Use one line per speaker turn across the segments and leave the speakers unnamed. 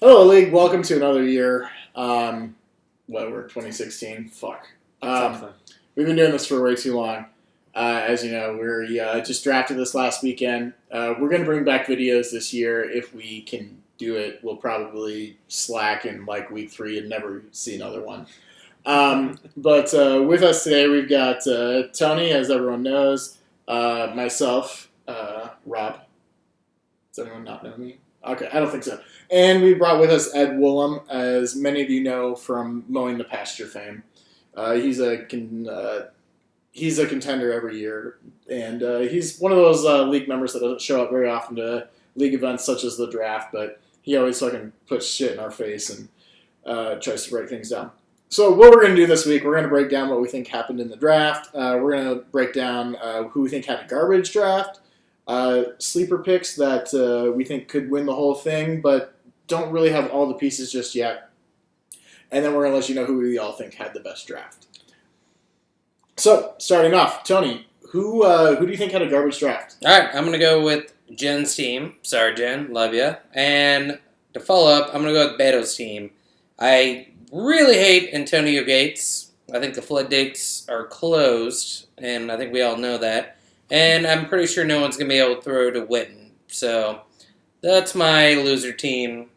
Hello, League. Welcome to another year. We're 2016. Fuck.
Something.
We've been doing this for way too long. As you know, we just drafted this last weekend. We're going to bring back videos this year. If we can do it, we'll probably slack in like week 3 and never see another one. But with us today, we've got Tony, as everyone knows, myself, Rob. Does anyone not know me? Okay, I don't think so. And we brought with us Ed Woolham, as many of you know from Mowing the Pasture fame. He's a contender every year, and he's one of those league members that doesn't show up very often to league events such as the draft, but he always fucking puts shit in our face and tries to break things down. So what we're going to do this week, we're going to break down what we think happened in the draft. We're going to break down who we think had a garbage draft, sleeper picks that we think could win the whole thing, but don't really have all the pieces just yet. And then we're going to let you know who we all think had the best draft. So, starting off, Tony, who do you think had a garbage draft?
All right, I'm going to go with Jen's team. Sorry, Jen. Love ya. And to follow up, I'm going to go with Beto's team. I really hate Antonio Gates. I think the floodgates are closed, and I think we all know that. And I'm pretty sure no one's going to be able to throw to Witten. So, that's my loser teams.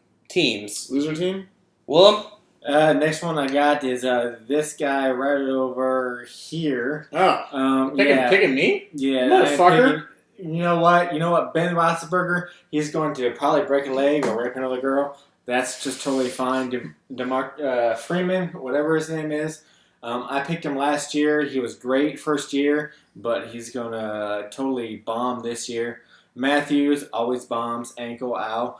Loser team?
Willem?
Next one I got is this guy right over here.
Oh, picking me?
Yeah,
motherfucker.
You know what? Ben Roethlisberger, he's going to probably break a leg or rape another girl. That's just totally fine. DeMarc Freeman, whatever his name is. I picked him last year. He was great first year, but he's going to totally bomb this year. Matthews always bombs, ankle, ow.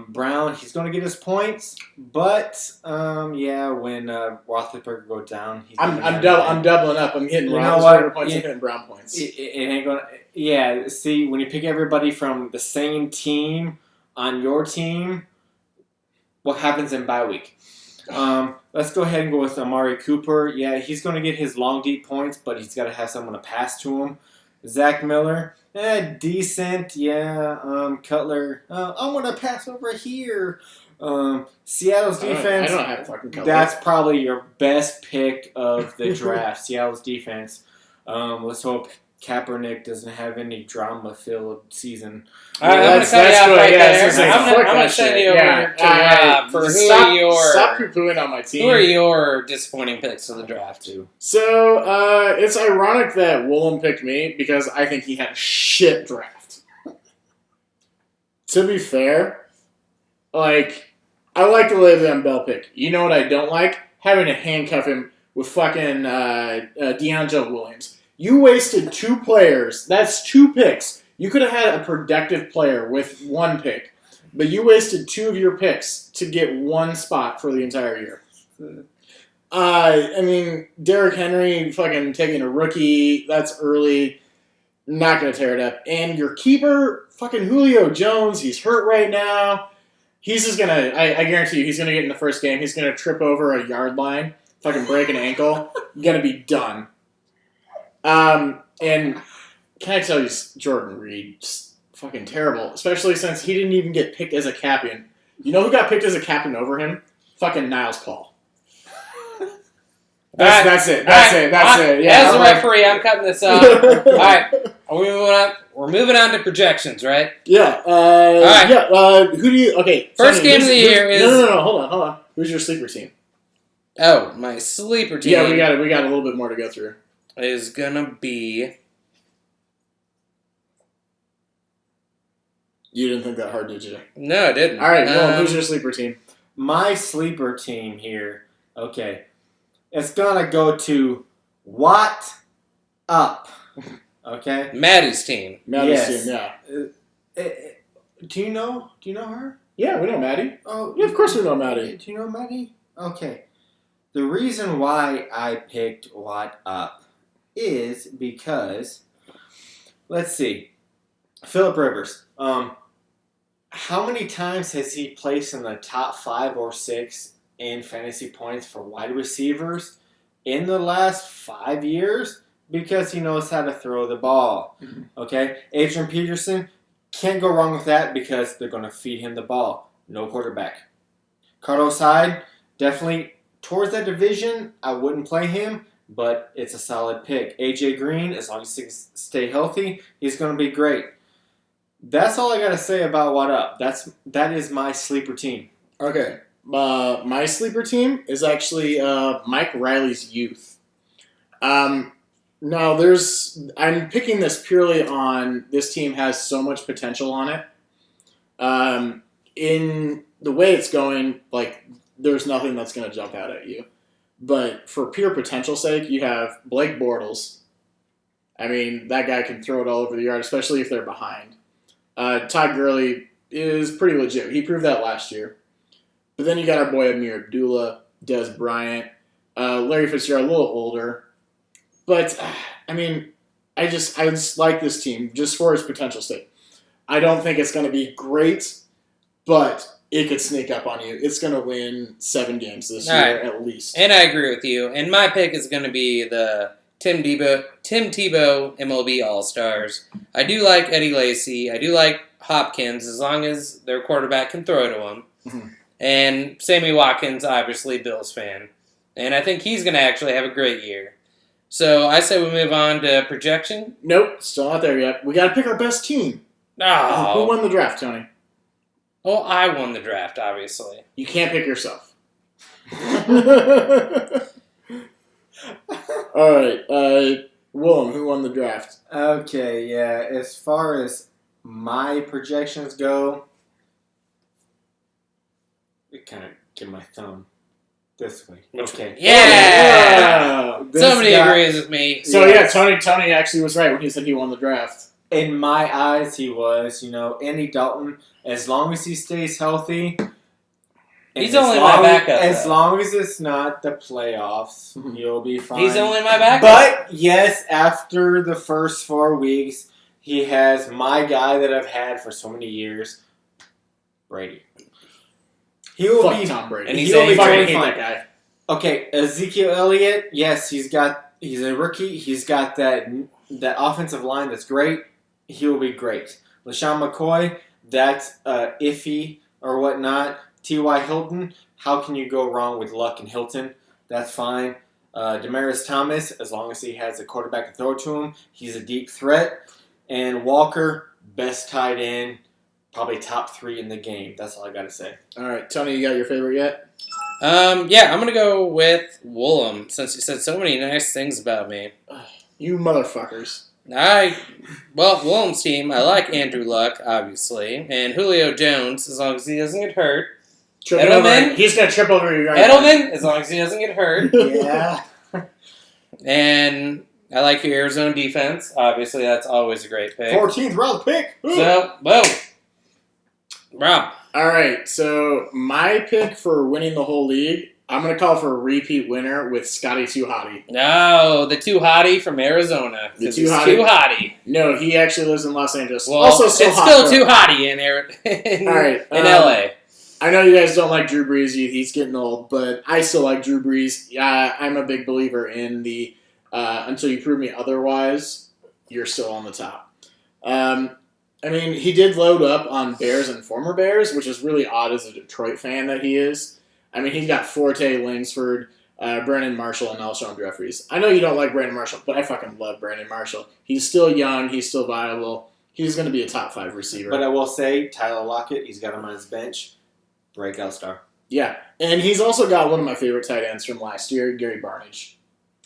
Brown, he's going to get his points, but when Roethlisberger goes down,
I'm doubling up. I'm hitting
Roethlisberger
points and hitting Brown points.
It ain't going to. Yeah, see, when you pick everybody from the same team on your team, what happens in bye week? Let's go ahead and go with Amari Cooper. Yeah, he's going to get his long, deep points, but he's got to have someone to pass to him. Zach Miller, decent. Yeah, Cutler, I'm going to pass over here. Seattle's defense,
I don't have fucking Cutler.
That's probably your best pick of the draft, Seattle's defense. Let's hope Kaepernick doesn't have any drama-filled season.
I'm going to cut you off right there. I'm going to send you over to Rob for
Stop poo-pooing on my team.
Who are your disappointing picks of the draft?
So, it's ironic that Woolham picked me because I think he had a shit draft. To be fair, I like the Le'Veon Bell pick. You know what I don't like? Having to handcuff him with fucking DeAngelo Williams. You wasted 2 players. That's 2 picks. You could have had a productive player with 1 pick, but you wasted 2 of your picks to get 1 spot for the entire year. Derrick Henry fucking taking a rookie. That's early. Not going to tear it up. And your keeper, fucking Julio Jones, he's hurt right now. He's just going to, I guarantee you, he's going to get in the first game. He's going to trip over a yard line, fucking break an ankle. Going to be done. And can I tell you, Jordan Reed, just fucking terrible. Especially since he didn't even get picked as a captain. You know who got picked as a captain over him? Fucking Niles Paul. That's it. Yeah,
as a referee, I'm cutting this off. All right, we're moving on to projections, right?
Yeah.
All right.
Yeah. Who do you? Okay.
First game of the year is
no. Hold on. Who's your sleeper team?
Oh, my sleeper team.
Yeah, we got a little bit more to go through.
Is gonna be.
You didn't think that hard, did you?
No, I didn't.
All right. Well, who's your sleeper team?
My sleeper team here. Okay, it's gonna go to What Up. Okay,
Maddie's team.
Maddie's team. Yeah.
Do you know her?
Yeah, we know Maddie.
Oh,
yeah, of course we know Maddie.
Do you know Maddie? Okay. The reason why I picked What Up is because, let's see, Phillip Rivers. How many times has he placed in the top 5 or 6 in fantasy points for wide receivers in the last 5 years? Because he knows how to throw the ball.
Mm-hmm.
Okay? Adrian Peterson, can't go wrong with that because they're going to feed him the ball. No quarterback. Carlos Hyde, definitely towards that division, I wouldn't play him, but it's a solid pick. AJ Green, as long as he can stay healthy, he's going to be great. That's all I got to say about What Up. That is my sleeper team.
Okay. My sleeper team is actually Mike Riley's youth. Now, I'm picking this purely on this team has so much potential on it. In the way it's going, like, there's nothing that's going to jump out at you. But for pure potential sake, you have Blake Bortles. I mean, that guy can throw it all over the yard, especially if they're behind. Todd Gurley is pretty legit. He proved that last year. But then you got our boy Amir Abdullah, Des Bryant, Larry Fitzgerald, a little older. But, I mean, I just like this team just for its potential sake. I don't think it's going to be great, but it could sneak up on you. It's going to win 7 games this year at least.
And I agree with you. And my pick is going to be the Tim Tebow MLB All-Stars. I do like Eddie Lacy. I do like Hopkins as long as their quarterback can throw to him.
Mm-hmm.
And Sammy Watkins, obviously, Bills fan. And I think he's going to actually have a great year. So I say we move on to projection.
Nope, still not there yet. We got to pick our best team.
Oh.
Who won the draft, Tony?
Well, I won the draft, obviously.
You can't pick yourself. All right, Willem, who won the draft?
Okay, yeah. As far as my projections go, it kind of get my thumb this way. Okay.
Yeah! Somebody agrees with me.
So yeah, Tony actually was right when he said he won the draft.
In my eyes, he was. Andy Dalton, as long as he stays healthy.
He's only my backup.
As long as it's not the playoffs, he'll be fine.
He's only my backup.
But, yes, after the first 4 weeks, he has my guy that I've had for so many years, Brady. He will
Fuck
be
Tom Brady.
And
He's
he's
totally
fucking
fine. That guy.
Okay, Ezekiel Elliott, yes, he's a rookie. He's got that offensive line that's great. He will be great. LaShawn McCoy, that's iffy or whatnot. T.Y. Hilton, how can you go wrong with Luck and Hilton? That's fine. Demaryius Thomas, as long as he has a quarterback to throw to him, he's a deep threat. And Walker, best tight end, probably top 3 in the game. That's all I got to say.
All right, Tony, you got your favorite yet?
Yeah, I'm going to go with Woolham, since you said so many nice things about me.
You motherfuckers.
Woolham's team, I like Andrew Luck, obviously, and Julio Jones, as long as he doesn't get hurt. Edelman?
He's going to trip over your yard.
Edelman, as long as he doesn't get hurt.
Yeah.
And I like your Arizona defense. Obviously, that's always a great pick.
14th round pick.
So, boom. Rob.
All right, so my pick for winning the whole league, I'm going to call for a repeat winner with Scotty Too Hottie.
No, the Too Hottie from Arizona.
The
Too Hottie.
No, he actually lives in Los Angeles.
Well,
also,
it's still Too Hottie in
All right,
in LA.
I know you guys don't like Drew Brees. He's getting old, but I still like Drew Brees. Yeah, I'm a big believer in the until you prove me otherwise, you're still on the top. I mean, he did load up on Bears and former Bears, which is really odd as a Detroit fan that he is. I mean, he's got Forte, Langsford, Brandon Marshall, and Alshon Jeffries. I know you don't like Brandon Marshall, but I fucking love Brandon Marshall. He's still young. He's still viable. He's going to be a top 5 receiver.
But I will say, Tyler Lockett, he's got him on his bench. Breakout star.
Yeah, and he's also got one of my favorite tight ends from last year, Gary Barnidge.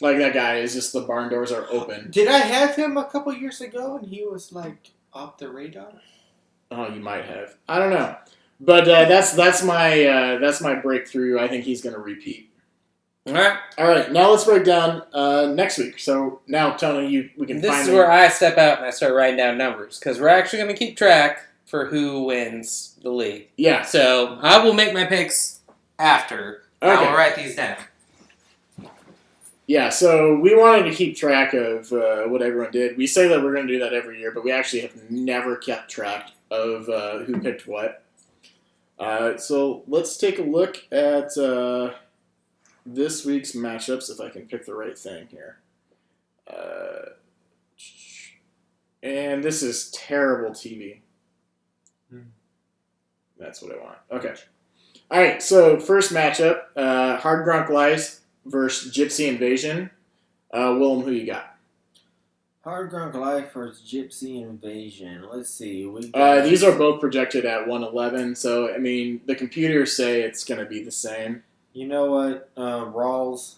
Like, that guy is just, the barn doors are open.
Did I have him a couple years ago and he was, off the radar?
Oh, you might have. I don't know. But that's my breakthrough. I think he's going to repeat.
All right.
Now let's break down next week. So now, Tony, we can.
This is where I step out and I start writing down numbers because we're actually going to keep track for who wins the league.
Yeah.
So I will make my picks after.
Okay.
I'll write these down.
Yeah. So we wanted to keep track of what everyone did. We say that we're going to do that every year, but we actually have never kept track of who picked what. So let's take a look at this week's matchups, if I can pick the right thing here. And this is terrible TV. That's what I want. Okay. All right, so first matchup, Hard Grunk Life versus Gypsy Invasion. Willem, who you got?
Hard Grunk Life versus Gypsy Invasion. Let's see. We got,
These are both projected at 111, so I mean the computers say it's going to be the same.
You know what? Rawls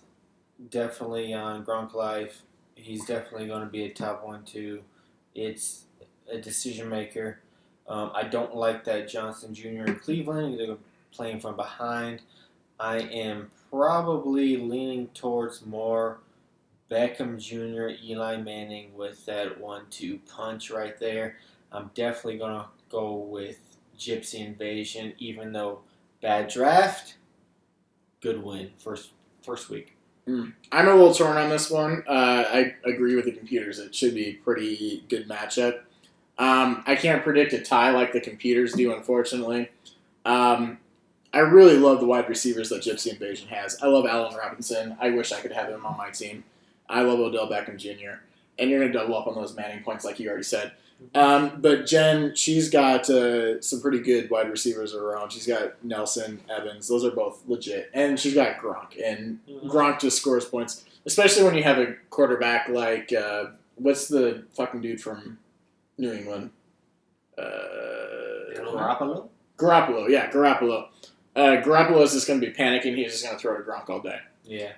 definitely on Grunk Life. He's definitely going to be a top 1-2. It's a decision maker. I don't like that Johnson Jr. in Cleveland. They're playing from behind. I am probably leaning towards more Beckham Jr., Eli Manning with that 1-2 punch right there. I'm definitely going to go with Gypsy Invasion, even though bad draft, good win first week.
I'm a little torn on this one. I agree with the computers. It should be a pretty good matchup. I can't predict a tie like the computers do, unfortunately. I really love the wide receivers that Gypsy Invasion has. I love Allen Robinson. I wish I could have him on my team. I love Odell Beckham Jr. And you're going to double up on those Manning points like you already said. But Jen, she's got some pretty good wide receivers around. She's got Nelson, Evans. Those are both legit. And she's got Gronk. And Gronk just scores points, especially when you have a quarterback like, what's the fucking dude from New England?
Garoppolo?
Garoppolo, yeah, Garoppolo. Garoppolo is just going to be panicking. He's just going to throw to Gronk all day.
Yeah.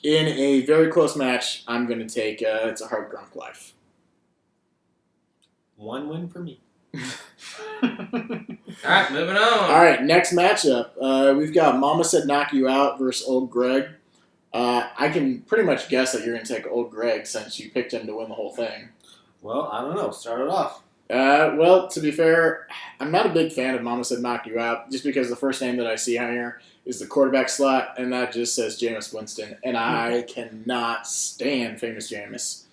In a very close match, I'm going to take it's a Hard Grunk Life.
One win for me.
All right, moving on.
All right, next matchup. We've got Mama Said Knock You Out versus Old Greg. I can pretty much guess that you're going to take Old Greg since you picked him to win the whole thing.
Well, I don't know. Start it off.
Well, to be fair, I'm not a big fan of Mama Said Knock You Out just because the first name that I see on here is the quarterback slot, and that just says Jameis Winston, and I cannot stand famous Jameis.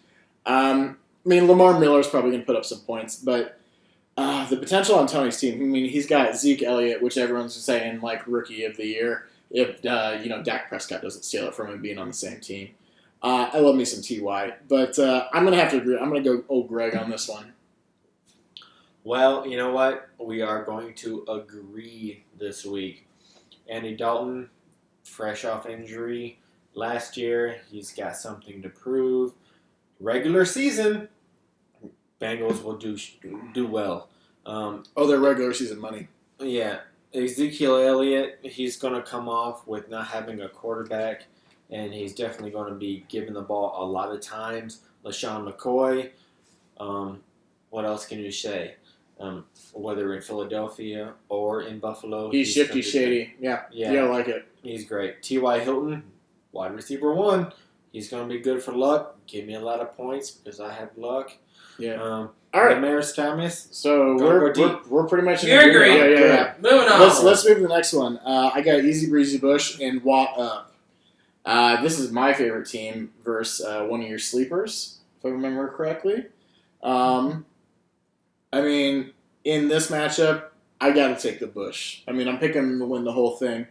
I mean, Lamar Miller's probably going to put up some points, but the potential on Tony's team, I mean, he's got Zeke Elliott, which everyone's saying, like, rookie of the year, if, Dak Prescott doesn't steal it from him being on the same team. I love me some T.Y., but I'm going to have to agree. I'm going to go Old Greg on this one.
Well, you know what? We are going to agree this week. Andy Dalton, fresh off injury last year. He's got something to prove. Regular season, Bengals will do well.
Their regular season money.
Yeah. Ezekiel Elliott, he's going to come off with not having a quarterback, and he's definitely going to be given the ball a lot of times. LaShawn McCoy, what else can you say? Whether in Philadelphia or in Buffalo.
He's shifty, shady. Yeah, I like it.
He's great. T.Y. Hilton, wide receiver 1. He's going to be good for luck. Give me a lot of points because I have luck.
Yeah.
All
right.
Damaris Thomas.
So we're pretty much in
You're
agreement.
agreeing.
Yeah.
Moving on.
Let's move to the next one. I got Easy Breezy Bush and Watt Up. This is my favorite team versus one of your sleepers, if I remember correctly. I mean, in this matchup, I got to take the Bush. I mean, I'm picking him to win the whole thing.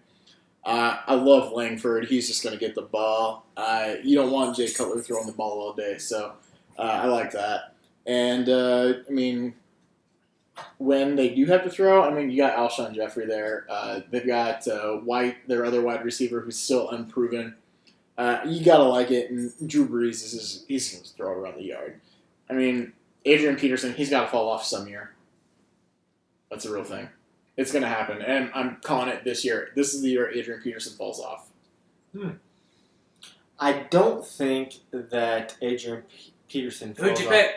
I love Langford. He's just going to get the ball. You don't want Jay Cutler throwing the ball all day, so I like that. And, I mean, when they do have to throw, I mean, you got Alshon Jeffrey there. They've got White, their other wide receiver, who's still unproven. You got to like it. And Drew Brees, he's going to throw it around the yard. I mean, Adrian Peterson, he's got to fall off some year. That's a real thing. It's going to happen, and I'm calling it this year. This is the year Adrian Peterson falls off.
I don't think that Adrian Peterson falls
Who'd you
off.
pick?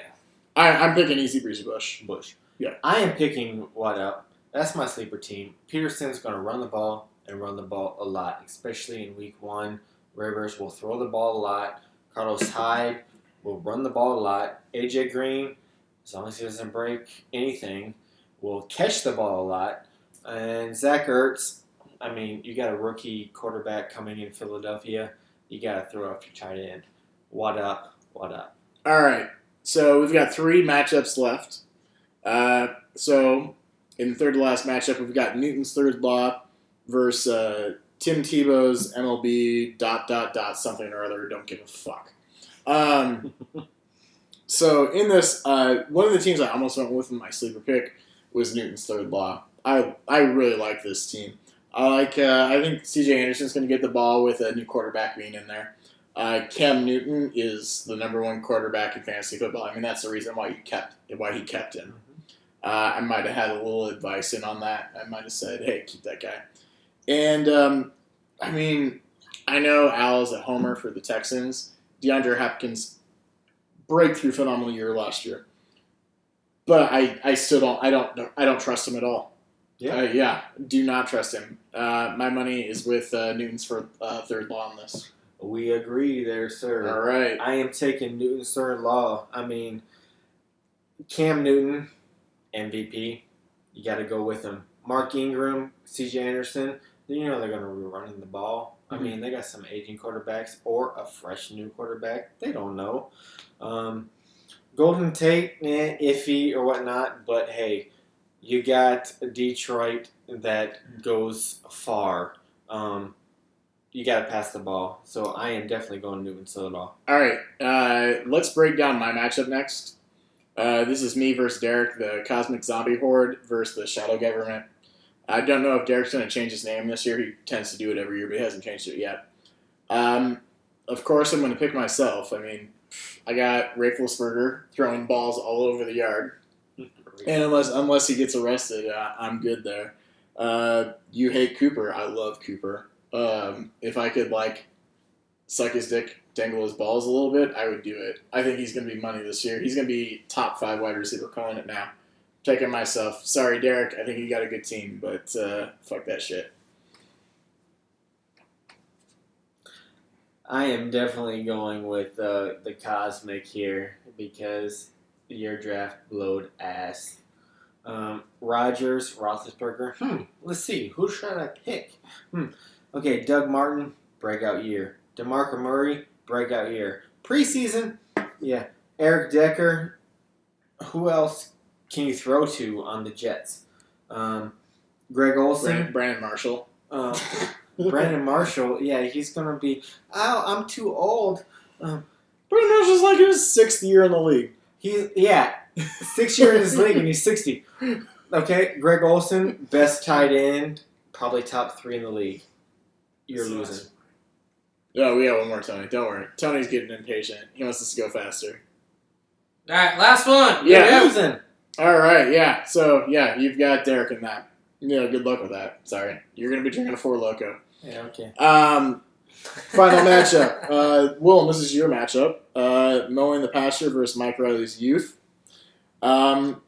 I'm picking Easy Breezy Bush. Yeah.
I am picking What Up. That's my sleeper team. Peterson's going to run the ball and run the ball a lot, especially in week 1. Rivers will throw the ball a lot. Carlos Hyde will run the ball a lot. AJ Green, as long as he doesn't break anything, will catch the ball a lot. And Zach Ertz, I mean, you got a rookie quarterback coming in Philadelphia. You got to throw off your tight end. What up? What up?
All right. So we've got 3 matchups left. So in the third to last matchup, we've got Newton's Third Law versus Tim Tebow's MLB ... something or other. Don't give a fuck. So in this, one of the teams I almost went with in my sleeper pick was Newton's Third Law. I really like this team. I think C.J. Anderson's going to get the ball with a new quarterback being in there. Cam Newton is the number one quarterback in fantasy football. I mean, that's the reason why he kept him. I might have had a little advice in on that. I might have said, "Hey, keep that guy." And I mean, I know Al is a homer for the Texans. DeAndre Hopkins breakthrough phenomenal year last year, but I still don't trust him at all.
Yeah.
Do not trust him. My money is with Newton's for third law on this.
We agree there, sir.
All right.
I am taking Newton's third law. I mean, Cam Newton, MVP. You got to go with him. Mark Ingram, C.J. Anderson. You know they're going to be running the ball. I mean, they got some aging quarterbacks or a fresh new quarterback. They don't know. Golden Tate, iffy or whatnot. But, hey, you got Detroit that goes far. You got to pass the ball. So I am definitely going Newton Soto.
All right. Let's break down my matchup next. This is me versus Derek, the Cosmic Zombie Horde versus the Shadow Government. I don't know if Derek's going to change his name this year. He tends to do it every year, but he hasn't changed it yet. Of course, I'm going to pick myself. I mean, I got Rafflesberger throwing balls all over the yard. And unless he gets arrested, I'm good there. You hate Cooper. I love Cooper. If I could, suck his dick, dangle his balls a little bit, I would do it. I think he's going to be money this year. He's going to be top 5 wide receiver, calling it now. Taking myself. Sorry, Derek. I think you got a good team, but fuck that shit.
I am definitely going with the Cosmic here because your draft blowed ass. Rodgers, Roethlisberger. Let's see. Who should I pick? Okay, Doug Martin, breakout year. DeMarco Murray, breakout year. Preseason, yeah. Eric Decker. Who else can you throw to on the Jets? Greg Olsen.
Brandon Marshall.
Brandon Marshall, yeah, he's going to be, I'm too old.
Brandon Marshall's like in his 6th year in the league.
6 years in his league and he's 60. Okay, Greg Olsen, best tight end, probably top 3 in the league. You're losing.
No, we got one more, Tony. Don't worry. Tony's getting impatient. He wants us to go faster.
All right, last one.
Yeah.
You're losing.
All right, yeah. So, yeah, you've got Derek in that. Yeah, good luck with that. Sorry. You're going to be drinking a 4 Loko.
Yeah, okay.
Final matchup. Willem, this is your matchup. Mowing the Pasture versus Mike Riley's Youth. Jeff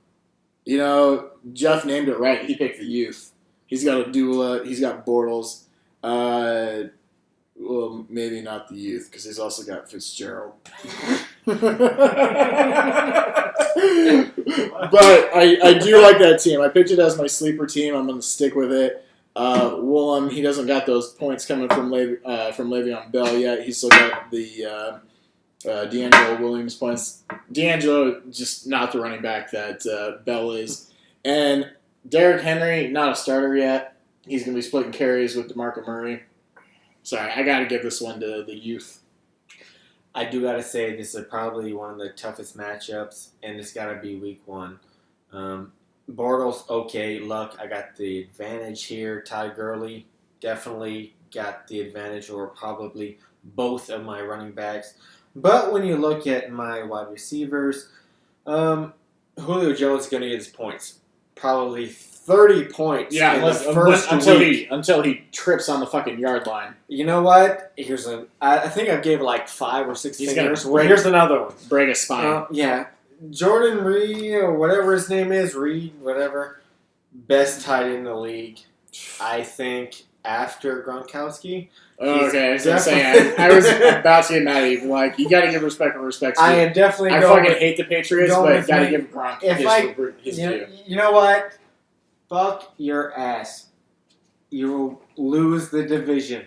named it right. He picked the Youth. He's got a Dula. He's got Bortles. Well, maybe not the Youth, because he's also got Fitzgerald. But I do like that team. I picked it as my sleeper team. I'm going to stick with it. Willem, he doesn't got those points coming from Le'Veon Bell yet. He's still got the D'Angelo Williams points. D'Angelo, just not the running back that Bell is. And Derrick Henry, not a starter yet. He's going to be splitting carries with DeMarco Murray. Sorry, I got to give this one to the Youth.
I do got to say this is probably one of the toughest matchups, and it's got to be week 1. Bortles, okay. Luck, I got the advantage here. Todd Gurley, definitely got the advantage, or probably both of my running backs. But when you look at my wide receivers, Julio Jones is going to get his points. Probably 30 points in the first week.
Until he trips on the fucking yard line.
You know what? I think I gave 5 or 6 fingers. Here's another one.
Break a spine.
Yeah. Jordan Reed, or whatever his name is, whatever. Best tight end in the league, I think, after Gronkowski.
Okay, I was going to say, I was about to get mad at you. You got to give respect where respect's due.
I am definitely
I
going.
fucking hate the Patriots, but got to give Gronk his due.
You know what? Fuck your ass. You will lose the division.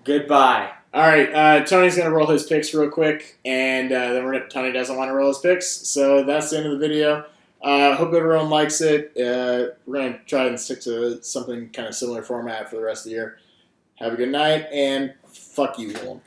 Goodbye.
All right, Tony's going to roll his picks real quick, and then Tony doesn't want to roll his picks, so that's the end of the video. Hope everyone likes it. We're going to try and stick to something kind of similar format for the rest of the year. Have a good night, and fuck you, Willem.